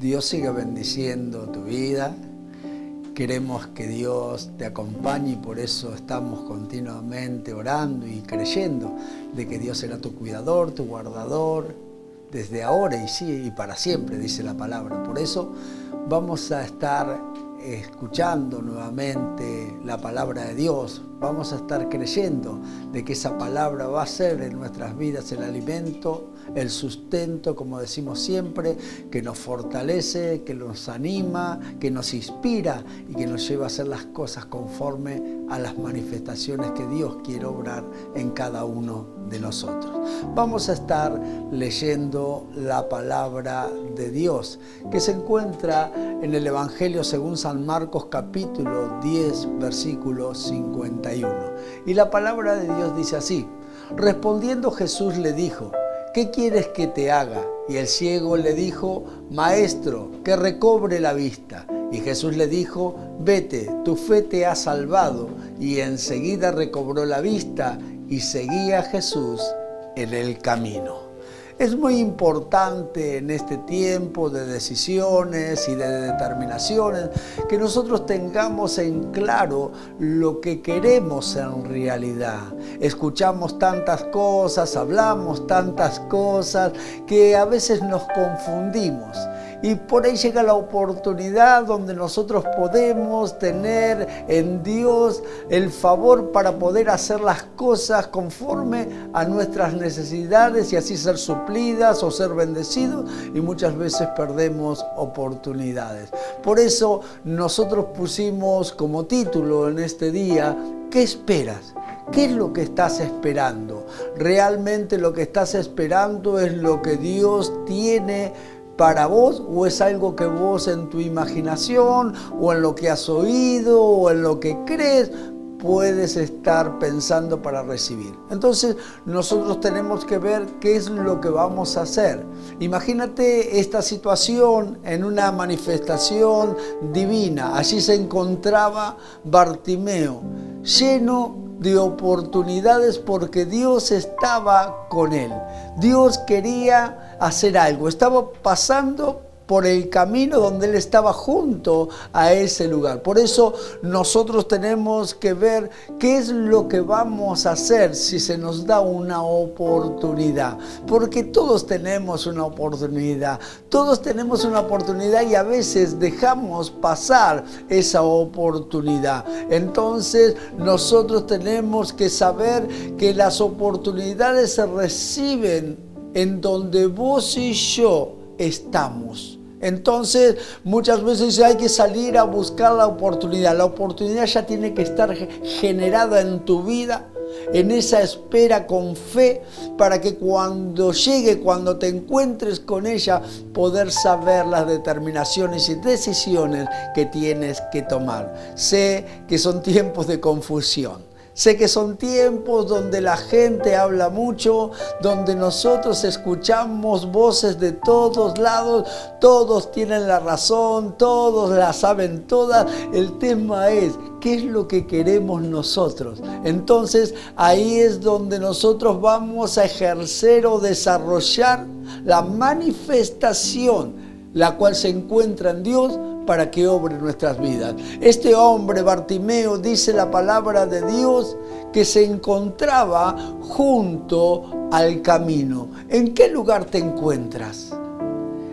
Dios siga bendiciendo tu vida. Queremos que Dios te acompañe y por eso estamos continuamente orando y creyendo de que Dios será tu cuidador, tu guardador, desde ahora y para siempre, dice la palabra. Por eso vamos a estar escuchando nuevamente la palabra de Dios. Vamos a estar creyendo de que esa palabra va a ser en nuestras vidas el alimento, el sustento, como decimos siempre, que nos fortalece, que nos anima, que nos inspira y que nos lleva a hacer las cosas conforme a las manifestaciones que Dios quiere obrar en cada uno de nosotros. Vamos a estar leyendo la palabra de Dios que se encuentra en el Evangelio según San Marcos capítulo 10 versículo 51. Y la palabra de Dios dice así: respondiendo Jesús le dijo: ¿qué quieres que te haga? Y el ciego le dijo: Maestro, que recobre la vista. Y Jesús le dijo: vete, tu fe te ha salvado. Y enseguida recobró la vista y seguía a Jesús en el camino. Es muy importante en este tiempo de decisiones y de determinaciones que nosotros tengamos en claro lo que queremos en realidad. Escuchamos tantas cosas, hablamos tantas cosas que a veces nos confundimos. Y por ahí llega la oportunidad donde nosotros podemos tener en Dios el favor para poder hacer las cosas conforme a nuestras necesidades y así ser suplidas o ser bendecidos, y muchas veces perdemos oportunidades. Por eso nosotros pusimos como título en este día: ¿qué esperas? ¿Qué es lo que estás esperando? ¿Realmente lo que estás esperando es lo que Dios tiene para vos, o es algo que vos en tu imaginación o en lo que has oído o en lo que crees puedes estar pensando para recibir? Entonces nosotros tenemos que ver qué es lo que vamos a hacer. Imagínate esta situación en una manifestación divina. Allí se encontraba Bartimeo, lleno de oportunidades porque Dios estaba con él. Dios quería hacer algo. Estaba pasando por el camino donde él estaba junto a ese lugar. Por eso nosotros tenemos que ver qué es lo que vamos a hacer si se nos da una oportunidad. Porque todos tenemos una oportunidad. Todos tenemos una oportunidad y a veces dejamos pasar esa oportunidad. Entonces nosotros tenemos que saber que las oportunidades se reciben en donde vos y yo estamos. Entonces muchas veces hay que salir a buscar la oportunidad. La oportunidad ya tiene que estar generada en tu vida, en esa espera con fe, para que cuando llegue, cuando te encuentres con ella, poder saber las determinaciones y decisiones que tienes que tomar. Sé que son tiempos de confusión. Sé que son tiempos donde la gente habla mucho, donde nosotros escuchamos voces de todos lados, todos tienen la razón, todos la saben todas. El tema es, ¿qué es lo que queremos nosotros? Entonces ahí es donde nosotros vamos a ejercer o desarrollar la manifestación, la cual se encuentra en Dios, para que obre nuestras vidas. Este hombre, Bartimeo, dice la palabra de Dios que se encontraba junto al camino. ¿En qué lugar te encuentras?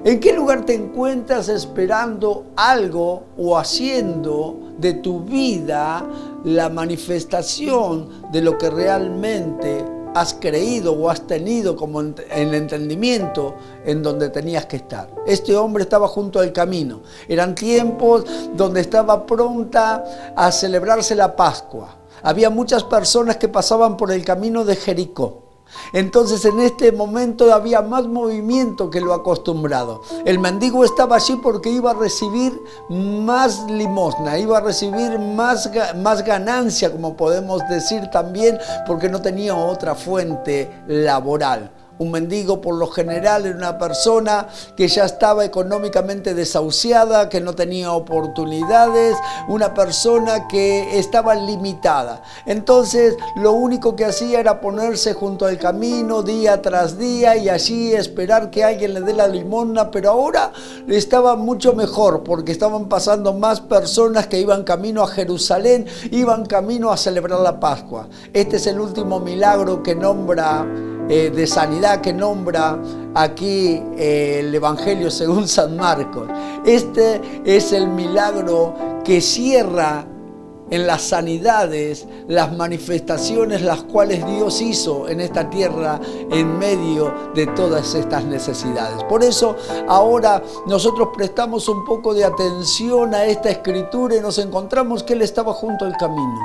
¿En qué lugar te encuentras esperando algo o haciendo de tu vida la manifestación de lo que realmente has creído o has tenido como en el entendimiento en donde tenías que estar? Este hombre estaba junto al camino. Eran tiempos donde estaba pronta a celebrarse la Pascua. Había muchas personas que pasaban por el camino de Jericó. Entonces en este momento había más movimiento que lo acostumbrado. El mendigo estaba allí porque iba a recibir más limosna, iba a recibir más ganancia, como podemos decir también, porque no tenía otra fuente laboral. Un mendigo por lo general era una persona que ya estaba económicamente desahuciada, que no tenía oportunidades, una persona que estaba limitada. Entonces lo único que hacía era ponerse junto al camino día tras día y allí esperar que alguien le dé la limosna, pero ahora estaba mucho mejor porque estaban pasando más personas que iban camino a Jerusalén, iban camino a celebrar la Pascua. Este es el último milagro que nombra de sanidad que nombra aquí el Evangelio según San Marcos. Este es el milagro que cierra en las sanidades, las manifestaciones las cuales Dios hizo en esta tierra en medio de todas estas necesidades. Por eso ahora nosotros prestamos un poco de atención a esta escritura y nos encontramos que Él estaba junto al camino.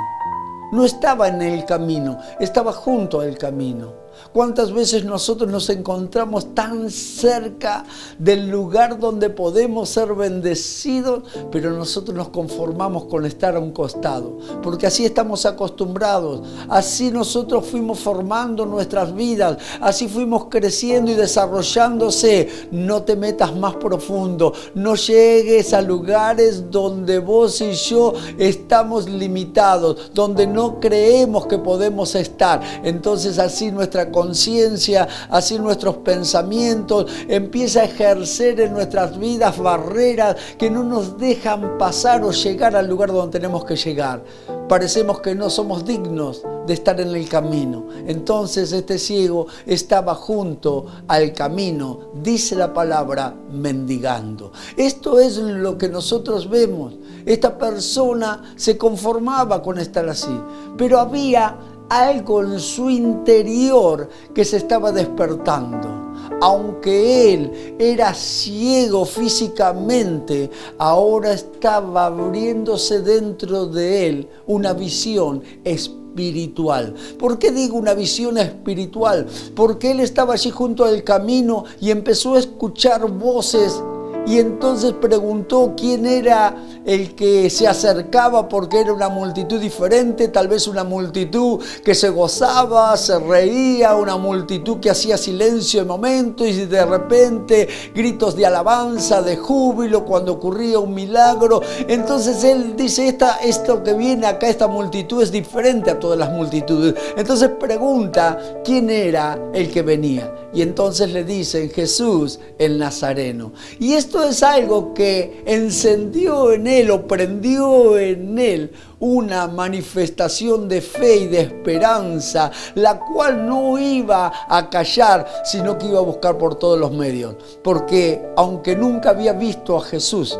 No estaba en el camino, estaba junto al camino. ¿Cuántas veces nosotros nos encontramos tan cerca del lugar donde podemos ser bendecidos, pero nosotros nos conformamos con estar a un costado? Porque así estamos acostumbrados, así nosotros fuimos formando nuestras vidas, así fuimos creciendo y desarrollándose. No te metas más profundo, no llegues a lugares donde vos y yo estamos limitados, donde no creemos que podemos estar. Entonces así nuestra conciencia, así nuestros pensamientos empieza a ejercer en nuestras vidas barreras que no nos dejan pasar o llegar al lugar donde tenemos que llegar. Parecemos que no somos dignos de estar en el camino. Entonces este ciego estaba junto al camino, dice la palabra, mendigando. Esto es lo que nosotros vemos. Esta persona se conformaba con estar así, pero había algo en su interior que se estaba despertando. Aunque él era ciego físicamente, ahora estaba abriéndose dentro de él una visión espiritual. ¿Por qué digo una visión espiritual? Porque él estaba allí junto al camino y empezó a escuchar voces. Y entonces preguntó quién era el que se acercaba, porque era una multitud diferente, tal vez una multitud que se gozaba, se reía, una multitud que hacía silencio de momento y de repente gritos de alabanza, de júbilo cuando ocurría un milagro. Entonces él dice, esto que viene acá, esta multitud es diferente a todas las multitudes. Entonces pregunta quién era el que venía. Y entonces le dicen Jesús el Nazareno. Y esto es algo que encendió en él o prendió en él una manifestación de fe y de esperanza, la cual no iba a callar, sino que iba a buscar por todos los medios. Porque aunque nunca había visto a Jesús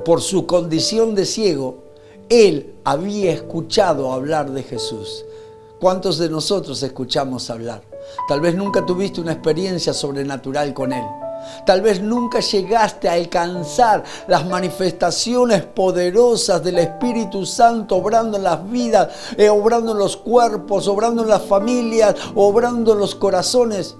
por su condición de ciego, él había escuchado hablar de Jesús. ¿Cuántos de nosotros escuchamos hablar? Tal vez nunca tuviste una experiencia sobrenatural con Él. Tal vez nunca llegaste a alcanzar las manifestaciones poderosas del Espíritu Santo obrando en las vidas, obrando en los cuerpos, obrando en las familias, obrando en los corazones.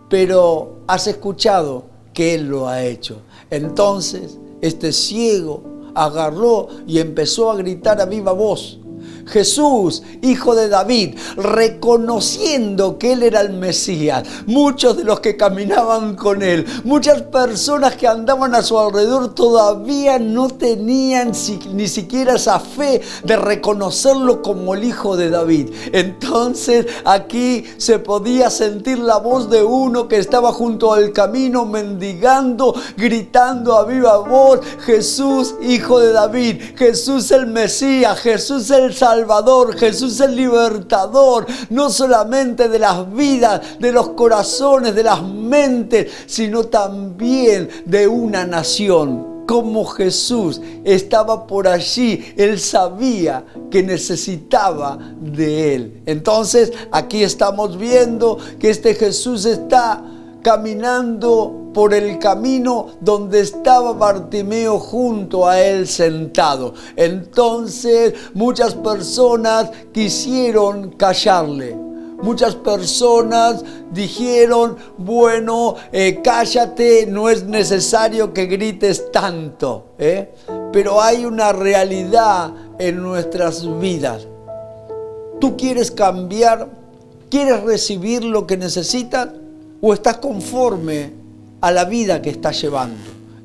Pero has escuchado que Él lo ha hecho. Entonces, este ciego agarró y empezó a gritar a viva voz: Jesús, hijo de David, reconociendo que Él era el Mesías. Muchos de los que caminaban con Él, muchas personas que andaban a su alrededor todavía no tenían ni siquiera esa fe de reconocerlo como el hijo de David. Entonces aquí se podía sentir la voz de uno que estaba junto al camino mendigando, gritando a viva voz: Jesús, hijo de David, Jesús el Mesías, Jesús el Salvador, Jesús el libertador, no solamente de las vidas, de los corazones, de las mentes, sino también de una nación. Como Jesús estaba por allí, Él sabía que necesitaba de Él. Entonces aquí estamos viendo que este Jesús está caminando por el camino donde estaba Bartimeo junto a él sentado. Entonces muchas personas quisieron callarle. Muchas personas dijeron: bueno, cállate, no es necesario que grites tanto. Pero hay una realidad en nuestras vidas. ¿Tú quieres cambiar? ¿Quieres recibir lo que necesitas? o estás conforme a la vida que estás llevando.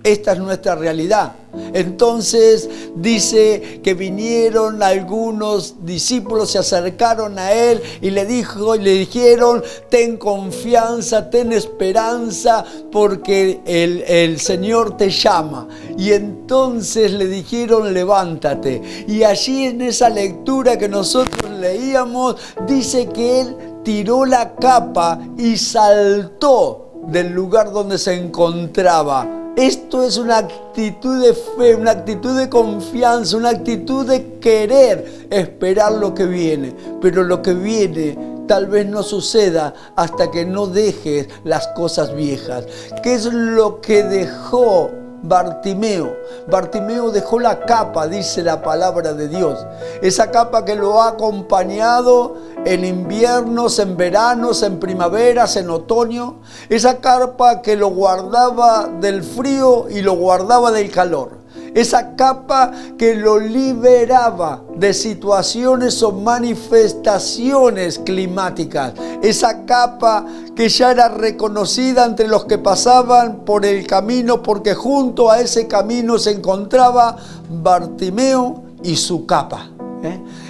Esta es nuestra realidad. Entonces dice que vinieron algunos discípulos, se acercaron a él y le dijeron: ten confianza, ten esperanza, porque el Señor te llama. Y entonces le dijeron: levántate. Y allí en esa lectura que nosotros leíamos, dice que él tiró la capa y saltó del lugar donde se encontraba. Esto es una actitud de fe, una actitud de confianza, una actitud de querer esperar lo que viene. Pero lo que viene tal vez no suceda hasta que no dejes las cosas viejas. ¿Qué es lo que dejó Bartimeo? Bartimeo dejó la capa, dice la palabra de Dios. Esa capa que lo ha acompañado en inviernos, en veranos, en primaveras, en otoño. Esa capa que lo guardaba del frío y lo guardaba del calor. Esa capa que lo liberaba de situaciones o manifestaciones climáticas. Esa capa que ya era reconocida entre los que pasaban por el camino, porque junto a ese camino se encontraba Bartimeo y su capa.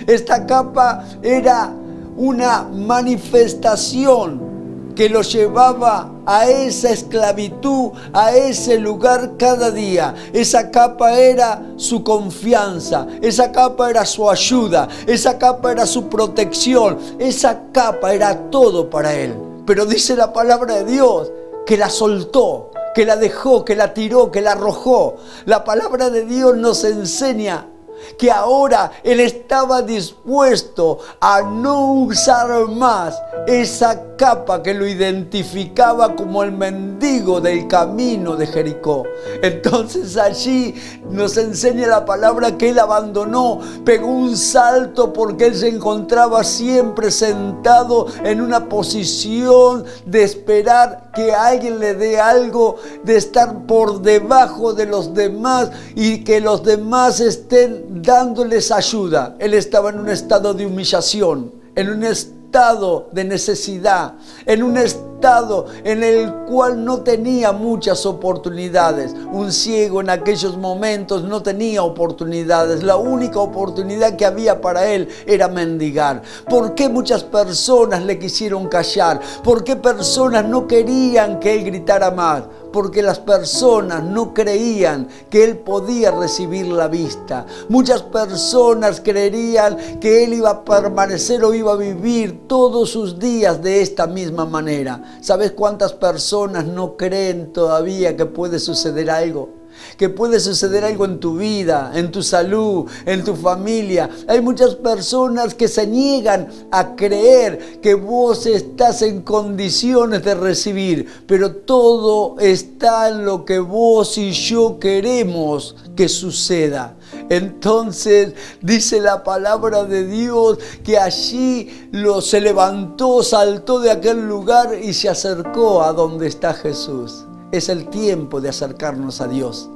Esta capa era una manifestación que lo llevaba a esa esclavitud, a ese lugar cada día. Esa capa era su confianza, esa capa era su ayuda, esa capa era su protección, esa capa era todo para él. Pero dice la palabra de Dios que la soltó, que la dejó, que la tiró, que la arrojó. La palabra de Dios nos enseña que ahora él estaba dispuesto a no usar más esa capa que lo identificaba como el mendigo del camino de Jericó. Entonces allí nos enseña la palabra que él abandonó, pegó un salto, porque él se encontraba siempre sentado en una posición de esperar que alguien le dé algo, de estar por debajo de los demás y que los demás estén dándoles ayuda. Él estaba en un estado de humillación, en un estado de necesidad, en un estado en el cual no tenía muchas oportunidades. Un ciego en aquellos momentos no tenía oportunidades. La única oportunidad que había para él era mendigar. ¿Por qué muchas personas le quisieron callar? ¿Por qué personas no querían que él gritara más? Porque las personas no creían que él podía recibir la vista. Muchas personas creerían que él iba a permanecer o iba a vivir todos sus días de esta misma manera. ¿Sabes cuántas personas no creen todavía que puede suceder algo? Que puede suceder algo en tu vida, en tu salud, en tu familia. Hay muchas personas que se niegan a creer que vos estás en condiciones de recibir, pero todo está en lo que vos y yo queremos que suceda. Entonces dice la palabra de Dios que allí se levantó, saltó de aquel lugar y se acercó a donde está Jesús. Es el tiempo de acercarnos a Dios.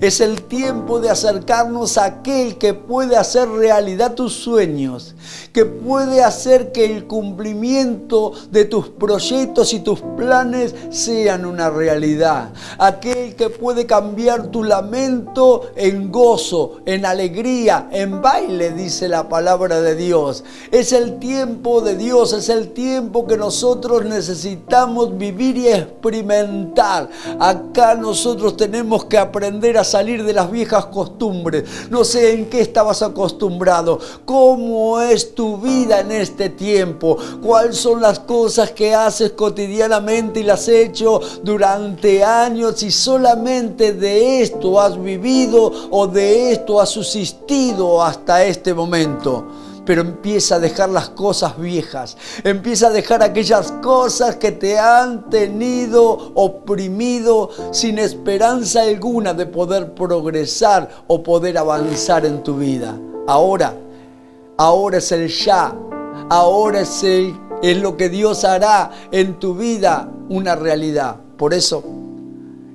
Es el tiempo de acercarnos a aquel que puede hacer realidad tus sueños, que puede hacer que el cumplimiento de tus proyectos y tus planes sean una realidad. Aquel que puede cambiar tu lamento en gozo, en alegría, en baile, dice la palabra de Dios. Es el tiempo de Dios, es el tiempo que nosotros necesitamos vivir y experimentar. Acá nosotros tenemos que aprender a salir de las viejas costumbres. No sé en qué estabas acostumbrado, cómo es tu vida en este tiempo, cuáles son las cosas que haces cotidianamente y las has hecho durante años, y solamente de esto has vivido o de esto has subsistido hasta este momento. Pero empieza a dejar las cosas viejas, empieza a dejar aquellas cosas que te han tenido oprimido, sin esperanza alguna de poder progresar o poder avanzar en tu vida. Ahora es el ya, ahora es lo que Dios hará en tu vida una realidad. Por eso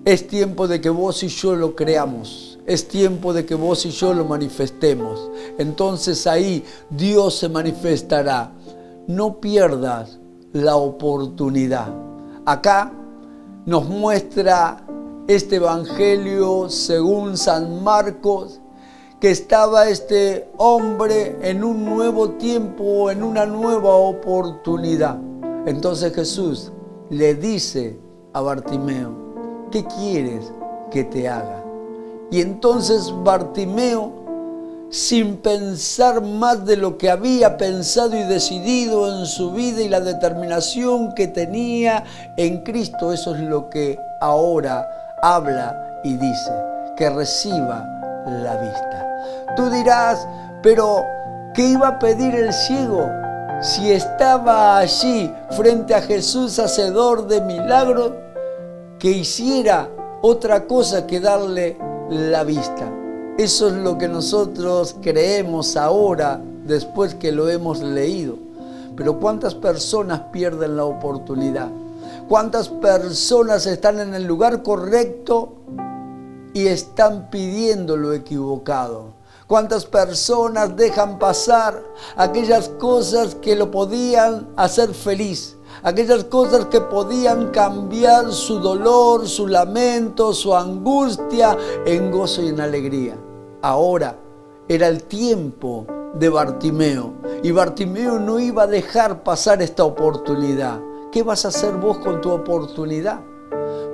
es tiempo de que vos y yo lo creamos. Es tiempo de que vos y yo lo manifestemos. Entonces ahí Dios se manifestará. No pierdas la oportunidad. Acá nos muestra este Evangelio según San Marcos, que estaba este hombre en un nuevo tiempo, en una nueva oportunidad. Entonces Jesús le dice a Bartimeo: ¿qué quieres que te haga? Y entonces Bartimeo, sin pensar más de lo que había pensado y decidido en su vida y la determinación que tenía en Cristo, eso es lo que ahora habla y dice: que reciba la vista. Tú dirás, pero ¿qué iba a pedir el ciego si estaba allí frente a Jesús, hacedor de milagros, que hiciera otra cosa que darle la vista? Eso es lo que nosotros creemos ahora, después que lo hemos leído. Pero ¿cuántas personas pierden la oportunidad? ¿Cuántas personas están en el lugar correcto y están pidiendo lo equivocado? ¿Cuántas personas dejan pasar aquellas cosas que lo podían hacer feliz? Aquellas cosas que podían cambiar su dolor, su lamento, su angustia en gozo y en alegría. Ahora era el tiempo de Bartimeo, y Bartimeo no iba a dejar pasar esta oportunidad. ¿Qué vas a hacer vos con tu oportunidad?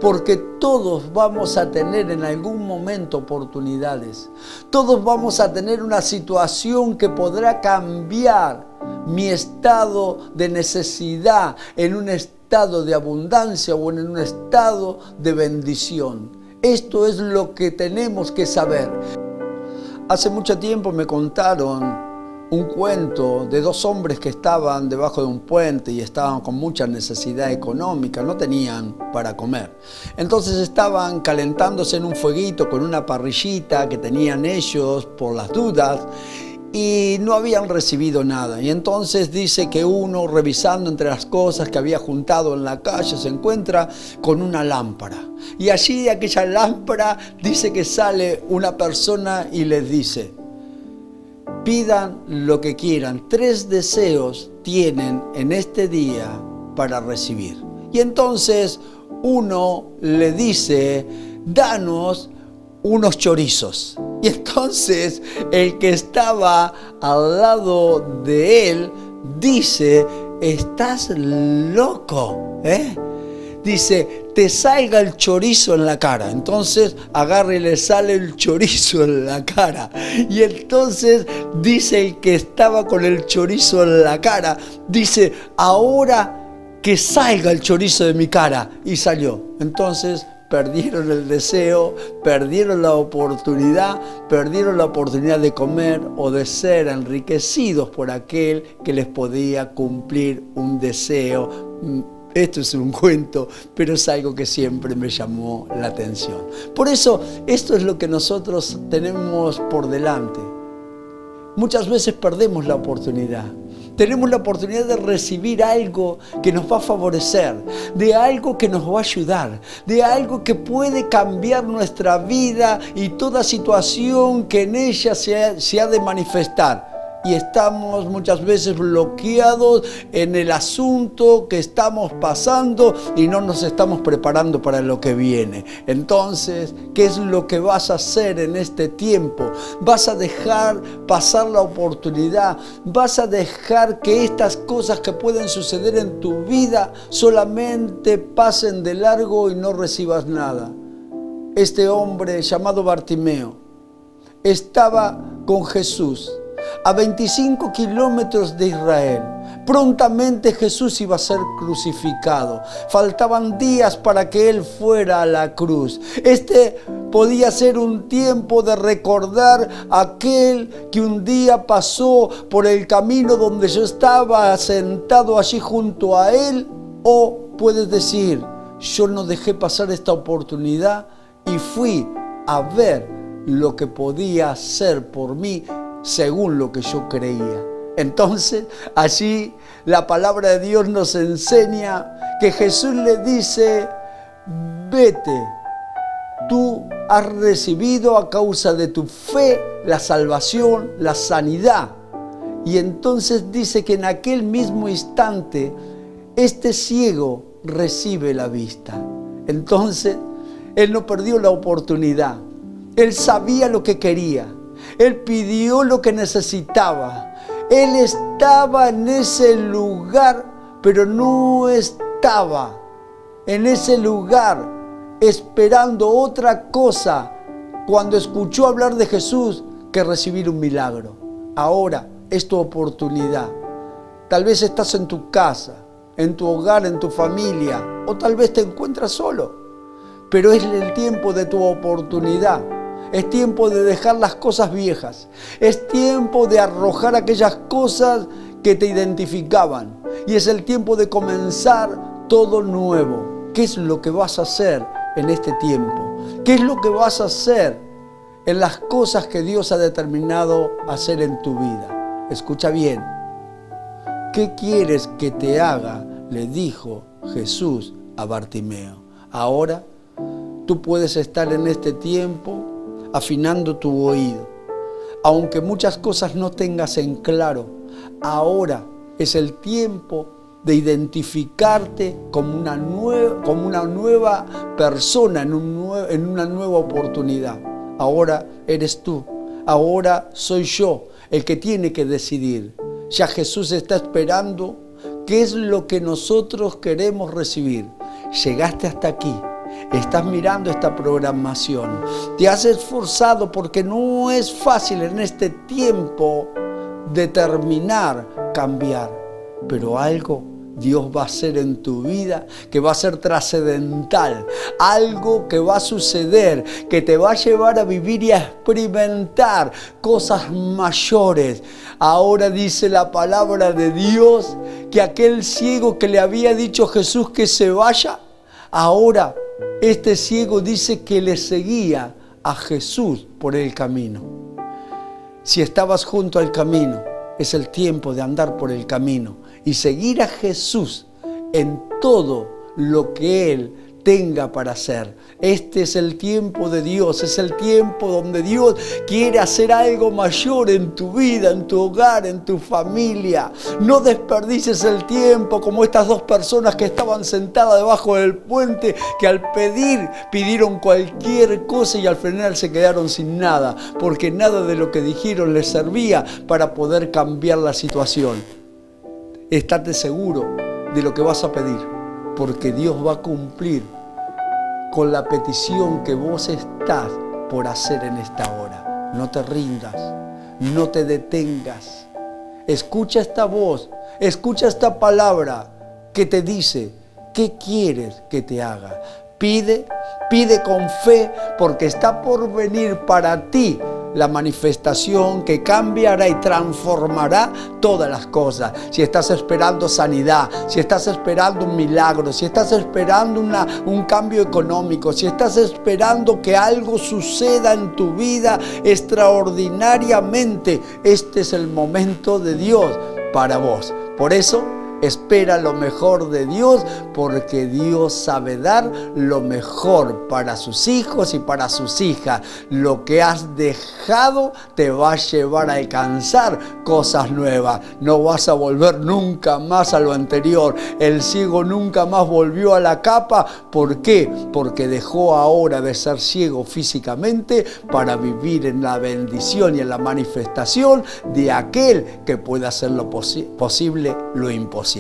Porque todos vamos a tener en algún momento oportunidades. Todos vamos a tener una situación que podrá cambiar mi estado de necesidad en un estado de abundancia o en un estado de bendición. Esto es lo que tenemos que saber. Hace mucho tiempo me contaron un cuento de dos hombres que estaban debajo de un puente y estaban con mucha necesidad económica, no tenían para comer. Entonces estaban calentándose en un fueguito con una parrillita que tenían ellos por las dudas, y no habían recibido nada. Y entonces dice que uno, revisando entre las cosas que había juntado en la calle, se encuentra con una lámpara. Y allí de aquella lámpara dice que sale una persona y les dice: pidan lo que quieran, 3 deseos tienen en este día para recibir. Y entonces uno le dice: danos unos chorizos. Y entonces el que estaba al lado de él dice: estás loco, ¿eh? Dice: te salga el chorizo en la cara. Entonces agarra y le sale el chorizo en la cara. Y entonces dice el que estaba con el chorizo en la cara, dice: ahora que salga el chorizo de mi cara. Y salió. Entonces perdieron el deseo, perdieron la oportunidad de comer o de ser enriquecidos por aquel que les podía cumplir un deseo. Esto es un cuento, pero es algo que siempre me llamó la atención. Por eso, esto es lo que nosotros tenemos por delante. Muchas veces perdemos la oportunidad. Tenemos la oportunidad de recibir algo que nos va a favorecer, de algo que nos va a ayudar, de algo que puede cambiar nuestra vida y toda situación que en ella se ha de manifestar. Y estamos muchas veces bloqueados en el asunto que estamos pasando y no nos estamos preparando para lo que viene. Entonces, ¿qué es lo que vas a hacer en este tiempo? ¿Vas a dejar pasar la oportunidad? ¿Vas a dejar que estas cosas que pueden suceder en tu vida solamente pasen de largo y no recibas nada? Este hombre llamado Bartimeo estaba con Jesús a 25 kilómetros de Israel. Prontamente Jesús iba a ser crucificado. Faltaban días para que Él fuera a la cruz. Este podía ser un tiempo de recordar a aquel que un día pasó por el camino donde yo estaba sentado allí junto a Él. O puedes decir: yo no dejé pasar esta oportunidad y fui a ver lo que podía hacer por mí según lo que yo creía. Entonces, allí la palabra de Dios nos enseña que Jesús le dice: vete, tú has recibido a causa de tu fe la salvación, la sanidad. Y entonces dice que en aquel mismo instante este ciego recibe la vista. Entonces, él no perdió la oportunidad. Él sabía lo que quería. Él pidió lo que necesitaba. Él estaba en ese lugar, pero no estaba en ese lugar esperando otra cosa cuando escuchó hablar de Jesús que recibir un milagro. Ahora es tu oportunidad. Tal vez estás en tu casa, en tu hogar, en tu familia, o tal vez te encuentras solo. Pero es el tiempo de tu oportunidad. Es tiempo de dejar las cosas viejas. Es tiempo de arrojar aquellas cosas que te identificaban. Y es el tiempo de comenzar todo nuevo. ¿Qué es lo que vas a hacer en este tiempo? ¿Qué es lo que vas a hacer en las cosas que Dios ha determinado hacer en tu vida? Escucha bien. ¿Qué quieres que te haga?, le dijo Jesús a Bartimeo. Ahora tú puedes estar en este tiempo afinando tu oído. Aunque muchas cosas no tengas en claro, ahora es el tiempo de identificarte como una nueva persona, en una nueva oportunidad. Ahora eres tú, ahora soy yo el que tiene que decidir. Ya Jesús está esperando qué es lo que nosotros queremos recibir. Llegaste hasta aquí. Estás mirando esta programación. Te has esforzado porque no es fácil en este tiempo determinar cambiar. Pero algo Dios va a hacer en tu vida que va a ser trascendental. Algo que va a suceder, que te va a llevar a vivir y a experimentar cosas mayores. Ahora dice la palabra de Dios que aquel ciego que le había dicho Jesús que se vaya, ahora este ciego dice que le seguía a Jesús por el camino. Si estabas junto al camino, es el tiempo de andar por el camino y seguir a Jesús en todo lo que Él tenga para hacer. Este es el tiempo de Dios, es el tiempo donde Dios quiere hacer algo mayor en tu vida, en tu hogar, en tu familia. No desperdicies el tiempo como estas dos personas que estaban sentadas debajo del puente, que al pidieron cualquier cosa y al final se quedaron sin nada, porque nada de lo que dijeron les servía para poder cambiar la situación. Estate seguro de lo que vas a pedir, porque Dios va a cumplir con la petición que vos estás por hacer en esta hora. No te rindas, no te detengas. Escucha esta voz, escucha esta palabra que te dice, ¿qué quieres que te haga? Pide con fe, porque está por venir para ti la manifestación que cambiará y transformará todas las cosas. Si estás esperando sanidad, si estás esperando un milagro, si estás esperando un cambio económico, si estás esperando que algo suceda en tu vida extraordinariamente, este es el momento de Dios para vos. Por eso, espera lo mejor de Dios, porque Dios sabe dar lo mejor para sus hijos y para sus hijas. Lo que has dejado te va a llevar a alcanzar cosas nuevas. No vas a volver nunca más a lo anterior. El ciego nunca más volvió a la capa. ¿Por qué? Porque dejó ahora de ser ciego físicamente para vivir en la bendición y en la manifestación de aquel que puede hacer lo posible, lo imposible.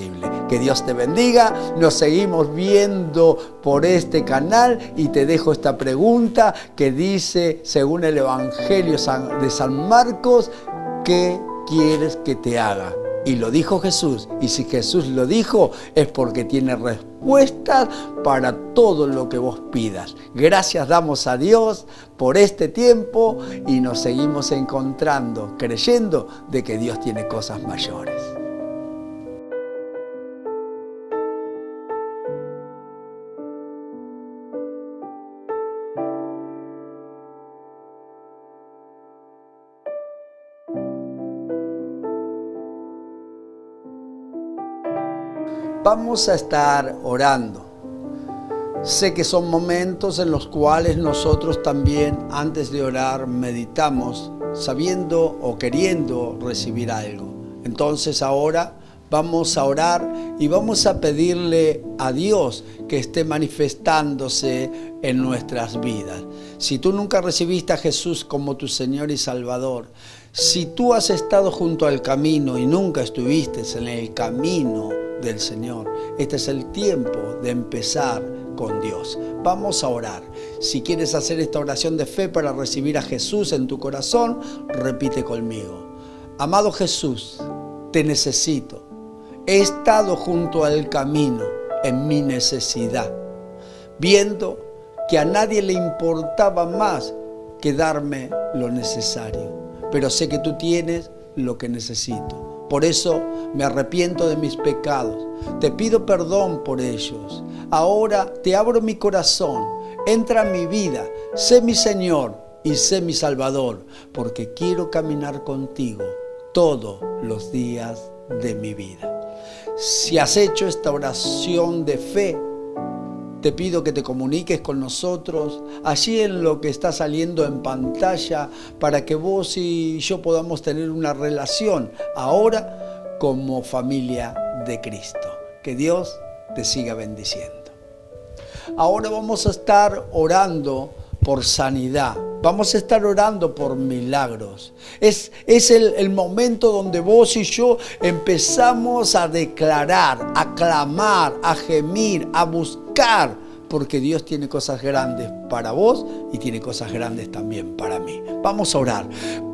Que Dios te bendiga. Nos seguimos viendo por este canal y te dejo esta pregunta que dice, según el Evangelio de San Marcos, ¿qué quieres que te haga? Y lo dijo Jesús. Y si Jesús lo dijo, es porque tiene respuestas para todo lo que vos pidas. Gracias damos a Dios por este tiempo y nos seguimos encontrando, creyendo de que Dios tiene cosas mayores. Vamos a estar orando. Sé que son momentos en los cuales nosotros también, antes de orar, meditamos, sabiendo o queriendo recibir algo. Entonces ahora Vamos a orar y vamos a pedirle a Dios que esté manifestándose en nuestras vidas. Si tú nunca recibiste a Jesús como tu Señor y Salvador, si tú has estado junto al camino y nunca estuviste en el camino del Señor, este es el tiempo de empezar con Dios. Vamos a orar. Si quieres hacer esta oración de fe para recibir a Jesús en tu corazón, repite conmigo. Amado Jesús, te necesito. He estado junto al camino en mi necesidad, viendo que a nadie le importaba más que darme lo necesario. Pero sé que tú tienes lo que necesito. Por eso me arrepiento de mis pecados. Te pido perdón por ellos. Ahora te abro mi corazón. Entra en mi vida. Sé mi Señor y sé mi Salvador, porque quiero caminar contigo todos los días de mi vida. Si has hecho esta oración de fe, te pido que te comuniques con nosotros allí en lo que está saliendo en pantalla para que vos y yo podamos tener una relación ahora como familia de Cristo. Que Dios te siga bendiciendo. Ahora vamos a estar orando por sanidad. Vamos a estar orando por milagros. Es el momento donde vos y yo empezamos a declarar, a clamar, a gemir, a buscar, porque Dios tiene cosas grandes para vos y tiene cosas grandes también para mí. Vamos a orar.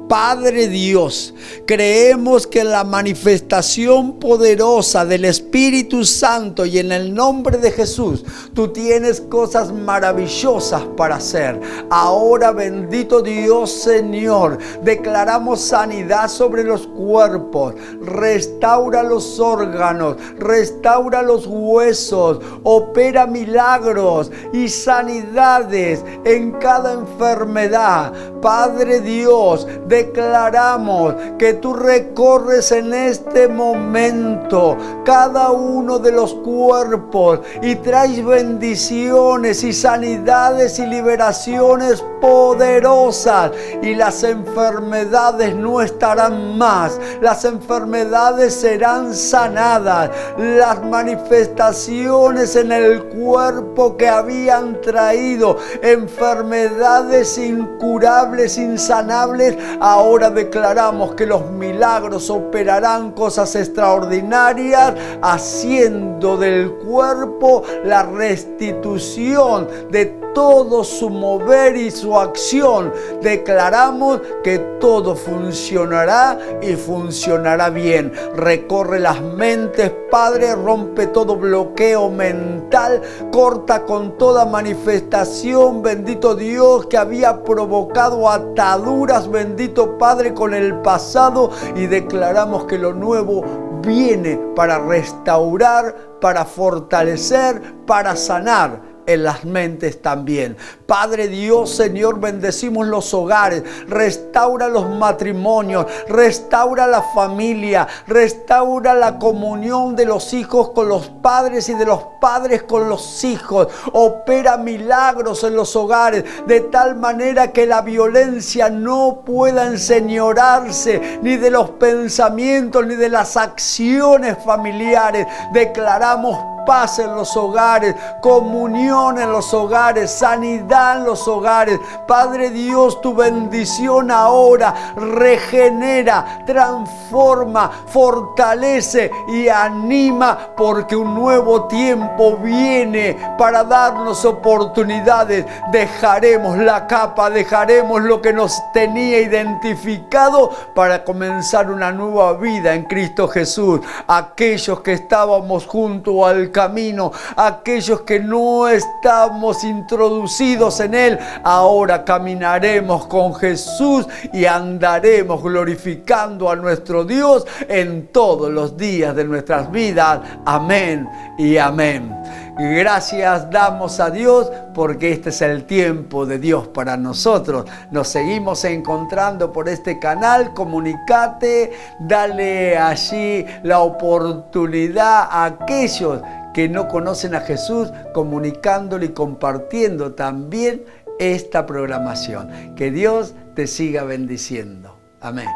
Padre Dios, creemos que en la manifestación poderosa del Espíritu Santo y en el nombre de Jesús, tú tienes cosas maravillosas para hacer. Ahora, bendito Dios Señor, declaramos sanidad sobre los cuerpos, restaura los órganos, restaura los huesos, opera milagros y sanidades en cada enfermedad. Padre Dios, declaramos que tú recorres en este momento cada uno de los cuerpos y traes bendiciones y sanidades y liberaciones poderosas, y las enfermedades no estarán más, las enfermedades serán sanadas, las manifestaciones en el cuerpo que habían traído enfermedades incurables, insanables, ahora declaramos que los milagros operarán cosas extraordinarias, haciendo del cuerpo la restitución de todo su mover y su acción. Declaramos que todo funcionará y funcionará bien. Recorre las mentes, Padre, rompe todo bloqueo mental, corta con toda manifestación, bendito Dios, que había provocado ataduras, bendito Padre, con el pasado, y declaramos que lo nuevo viene para restaurar, para fortalecer, para sanar en las mentes también. Padre Dios, Señor, bendecimos los hogares, restaura los matrimonios, restaura la familia, restaura la comunión de los hijos con los padres y de los padres con los hijos. Opera milagros en los hogares de tal manera que la violencia no pueda enseñorearse ni de los pensamientos ni de las acciones familiares. Declaramos paz en los hogares, comunión en los hogares, sanidad en los hogares. Padre Dios, tu bendición ahora regenera, transforma, fortalece y anima, porque un nuevo tiempo viene para darnos oportunidades. Dejaremos la capa, dejaremos lo que nos tenía identificado para comenzar una nueva vida en Cristo Jesús. Aquellos que estábamos junto al camino, aquellos que no estamos introducidos en Él, ahora caminaremos con Jesús y andaremos glorificando a nuestro Dios en todos los días de nuestras vidas. Amén y amén. Gracias damos a Dios, porque este es el tiempo de Dios para nosotros. Nos seguimos encontrando por este canal. Comunicate, dale allí la oportunidad a aquellos que no conocen a Jesús, comunicándole y compartiendo también esta programación. Que Dios te siga bendiciendo. Amén.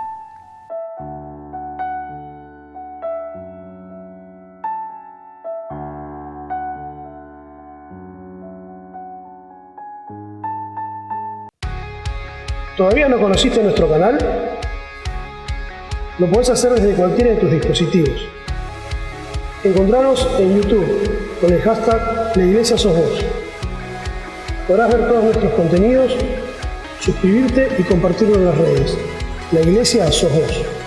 ¿Todavía no conociste nuestro canal? Lo podés hacer desde cualquiera de tus dispositivos. Encontranos en YouTube con el hashtag La Iglesia Sos Vos. Podrás ver todos nuestros contenidos, suscribirte y compartirlo en las redes. La Iglesia Sos Vos.